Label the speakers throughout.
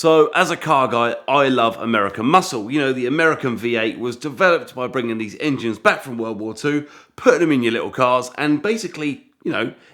Speaker 1: So as a car guy, I love American muscle. You know, the American V8 was developed by bringing these engines back from World War II, putting them in your little cars, and basically,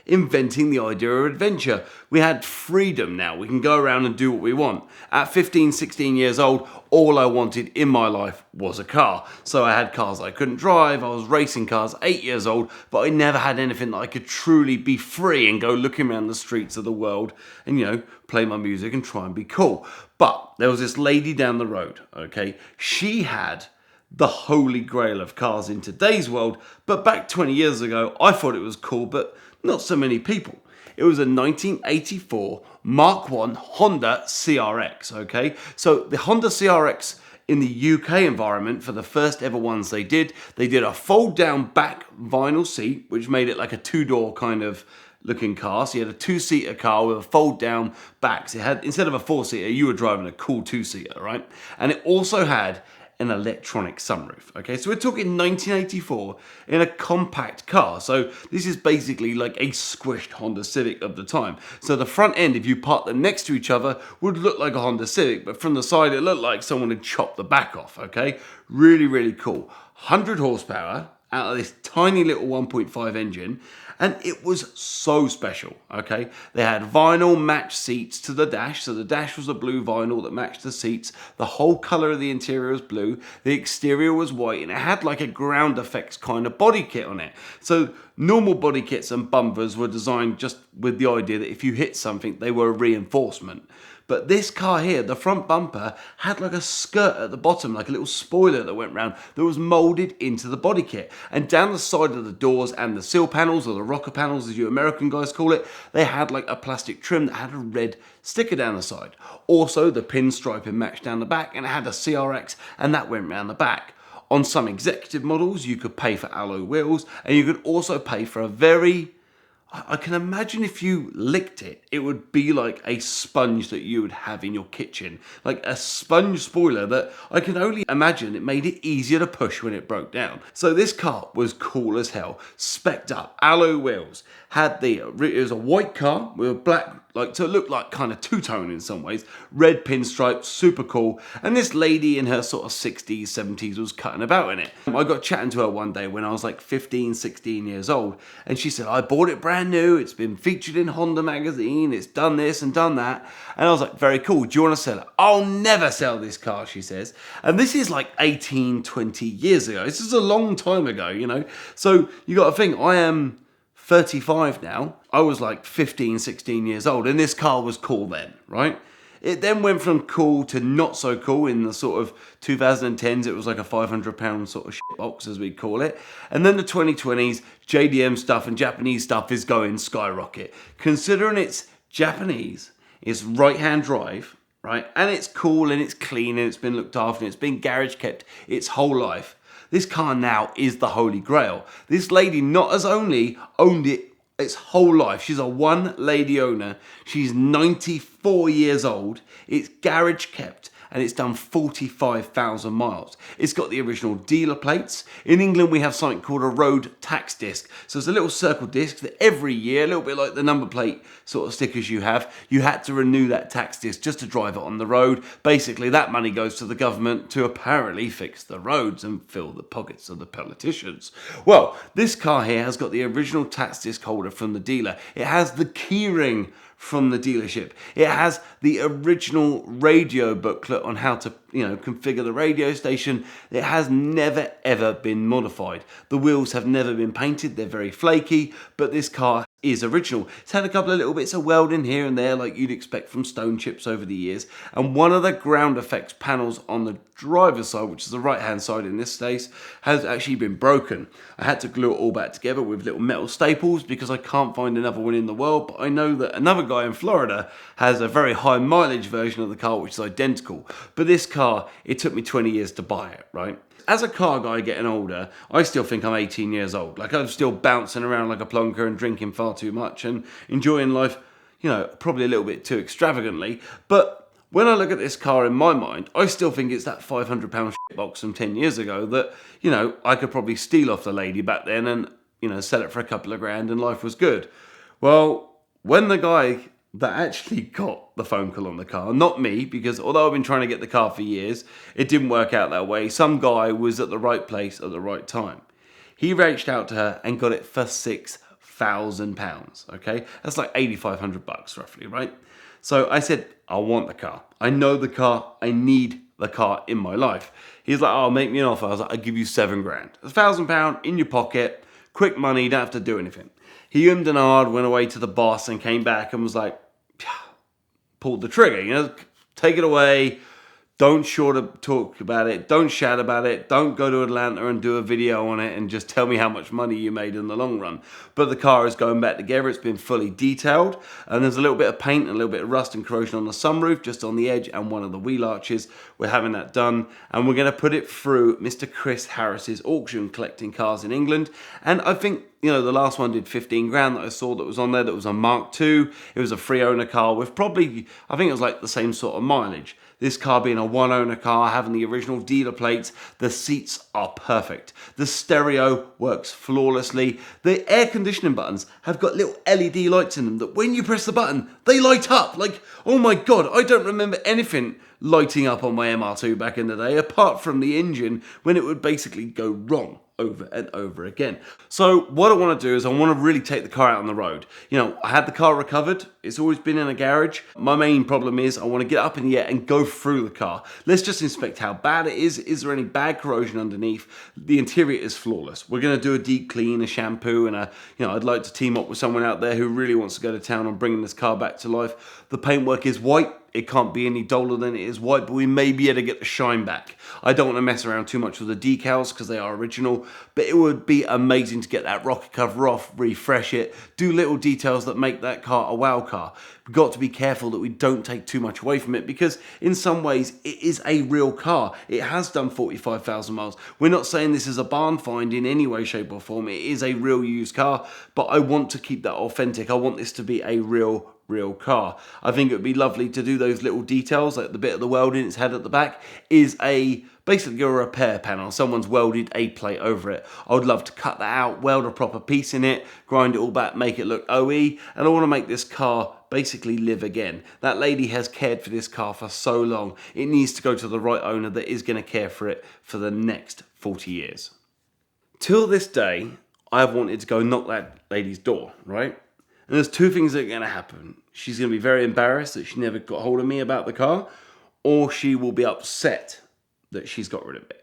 Speaker 1: inventing the idea of adventure. We had freedom now. We can go around and do what we want. At 15, 16 years old, all I wanted in my life was a car. So I had cars I couldn't drive. I was racing cars 8 years old, but I never had anything that I could truly be free and go looking around the streets of the world and, play my music and try and be cool. But there was this lady down the road, okay? She had the holy grail of cars in today's world, but back 20 years ago, I thought it was cool, but not so many people. It was a 1984 Mark I Honda CRX, okay? So the Honda CRX in the UK environment, for the first ever ones they did a fold down back vinyl seat, which made it like a two-door kind of looking car. So you had a two-seater car with a fold-down back. So it had, instead of a four-seater, you were driving a cool two-seater, right? And it also had an electronic sunroof, okay? So we're talking 1984 in a compact car. So this is basically like a squished Honda Civic of the time. So the front end, if you park them next to each other, would look like a Honda Civic, but from the side, it looked like someone had chopped the back off, okay? Really, really cool. 100 horsepower out of this tiny little 1.5 engine, and it was so special, okay? They had vinyl matched seats to the dash, so the dash was a blue vinyl that matched the seats. The whole color of the interior was blue, the exterior was white, and it had like a ground effects kind of body kit on it. So normal body kits and bumpers were designed just with the idea that if you hit something, they were a reinforcement. But this car here, the front bumper, had like a skirt at the bottom, like a little spoiler that went round that was molded into the body kit. And down the side of the doors and the sill panels, or the rocker panels as you American guys call it, they had like a plastic trim that had a red sticker down the side. Also, the pinstriping matched down the back, and it had a CRX, and that went round the back. On some executive models, you could pay for alloy wheels, and you could also pay for I can imagine if you licked it, it would be like a sponge that you would have in your kitchen. Like a sponge spoiler that I can only imagine it made it easier to push when it broke down. So this car was cool as hell. Spec'd up, alloy wheels. It was a white car with a black, so it looked like kind of two-tone in some ways. Red pinstripes, super cool. And this lady in her sort of 60s, 70s was cutting about in it. I got chatting to her one day when I was like 15, 16 years old. And she said, I bought it brand new. It's been featured in Honda magazine. It's done this and done that. And I was like, very cool. Do you want to sell it? I'll never sell this car, she says. And this is like 18, 20 years ago. This is a long time ago, So you got to think, I am 35 now. I was like 15, 16 years old, and this car was cool then, right? It then went from cool to not so cool in the sort of 2010s. It was like a £500 sort of shit box, as we call it. And then the 2020s, JDM stuff and Japanese stuff is going skyrocket. Considering it's Japanese, it's right-hand drive, right? And it's cool and it's clean and it's been looked after and it's been garage kept its whole life. This car now is the holy grail. This lady not as only owned it its whole life. She's a one lady owner. She's 94 years old. It's garage kept and it's done 45,000 miles. It's got the original dealer plates. In England, we have something called a road tax disc. So it's a little circle disc that every year, a little bit like the number plate sort of stickers you have, you had to renew that tax disc just to drive it on the road. Basically, that money goes to the government to apparently fix the roads and fill the pockets of the politicians. Well, this car here has got the original tax disc holder from the dealer. It has the keyring from the dealership. It has the original radio booklet on how to, configure the radio station. It has never ever been modified. The wheels have never been painted. They're very flaky, but this car is original. It's had a couple of little bits of welding here and there like you'd expect from stone chips over the years. And one of the ground effects panels on the driver's side, which is the right hand side in this case, has actually been broken. I had to glue it all back together with little metal staples because I can't find another one in the world, but I know that another guy in Florida has a very high mileage version of the car which is identical. But this car, it took me 20 years to buy it, right? As a car guy getting older, I still think I'm 18 years old. Like I'm still bouncing around like a plonker and drinking far too much and enjoying life, probably a little bit too extravagantly. But when I look at this car in my mind, I still think it's that £500 shit box from 10 years ago that, I could probably steal off the lady back then and, sell it for a couple of grand and life was good. Well, when the guy that actually got the phone call on the car. Not me, because although I've been trying to get the car for years, it didn't work out that way. Some guy was at the right place at the right time. He reached out to her and got it for £6,000. Okay, that's like $8,500 roughly, right? So I said, I want the car. I know the car. I need the car in my life. He's like, oh, make me an offer. I was like, I'll give you £7,000. £1,000 in your pocket, quick money, you don't have to do anything. He ummed and ahed, went away to the boss and came back and was like, pulled the trigger, take it away. Don't talk about it. Don't shout about it. Don't go to Atlanta and do a video on it and just tell me how much money you made in the long run. But the car is going back together. It's been fully detailed. And there's a little bit of paint and a little bit of rust and corrosion on the sunroof, just on the edge and one of the wheel arches. We're having that done. And we're going to put it through Mr. Chris Harris's auction, collecting cars in England. And I think, the last one did 15 grand that I saw that was on there. That was a Mark II. It was a free owner car with probably, I think it was like the same sort of mileage. This car being a one-owner car, having the original dealer plates, the seats are perfect. The stereo works flawlessly. The air conditioning buttons have got little LED lights in them that when you press the button, they light up. Like, oh my God, I don't remember anything lighting up on my MR2 back in the day, apart from the engine when it would basically go wrong over and over again. So what I want to do is I want to really take the car out on the road. I had the car recovered. It's always been in a garage. My main problem is I want to get up in the air and go through the car. Let's just inspect how bad it is. Is there any bad corrosion underneath? The interior is flawless. We're going to do a deep clean, a shampoo, and I'd like to team up with someone out there who really wants to go to town on bringing this car back to life. The paintwork is white. It can't be any duller than it is white, but we may be able to get the shine back. I don't want to mess around too much with the decals because they are original, but it would be amazing to get that rocker cover off, refresh it, do little details that make that car a wow car. We've got to be careful that we don't take too much away from it because in some ways it is a real car. It has done 45,000 miles. We're not saying this is a barn find in any way, shape or form. It is a real used car, but I want to keep that authentic. I want this to be a real car. I think it would be lovely to do those little details, like the bit of the welding it's had at the back is basically a repair panel. Someone's welded a plate over it. I would love to cut that out, weld a proper piece in it, grind it all back, make it look OE, and I want to make this car basically live again. That lady has cared for this car for so long. It needs to go to the right owner that is going to care for it for the next 40 years. Till this day, I have wanted to go knock that lady's door, right? And there's two things that are going to happen. She's going to be very embarrassed that she never got hold of me about the car, or she will be upset that she's got rid of it.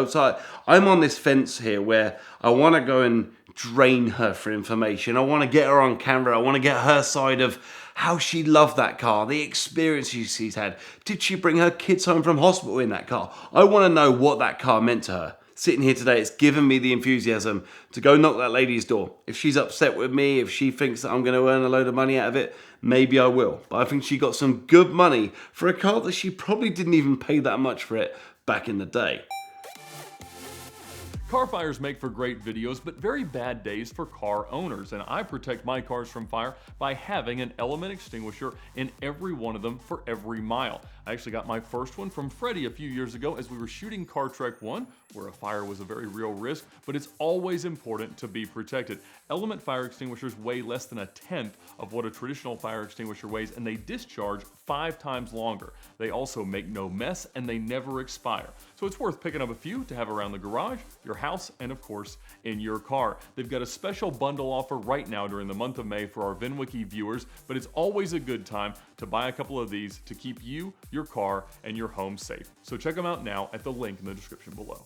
Speaker 1: So I'm on this fence here where I want to go and drain her for information. I want to get her on camera. I want to get her side of how she loved that car, the experience she's had. Did she bring her kids home from hospital in that car? I want to know what that car meant to her. Sitting here today, it's given me the enthusiasm to go knock that lady's door. If she's upset with me, if she thinks that I'm going to earn a load of money out of it, maybe I will. But I think she got some good money for a car that she probably didn't even pay that much for it back in the day.
Speaker 2: Car fires make for great videos, but very bad days for car owners, and I protect my cars from fire by having an element extinguisher in every one of them for every mile. I actually got my first one from Freddie a few years ago as we were shooting Car Trek 1, where a fire was a very real risk, but it's always important to be protected. Element fire extinguishers weigh less than 1/10 of what a traditional fire extinguisher weighs, and they discharge 5 times longer. They also make no mess, and they never expire. So it's worth picking up a few to have around the garage, your house, and of course, in your car. They've got a special bundle offer right now during the month of May for our VINwiki viewers, but it's always a good time to buy a couple of these to keep you, your car, and your home safe. So check them out now at the link in the description below.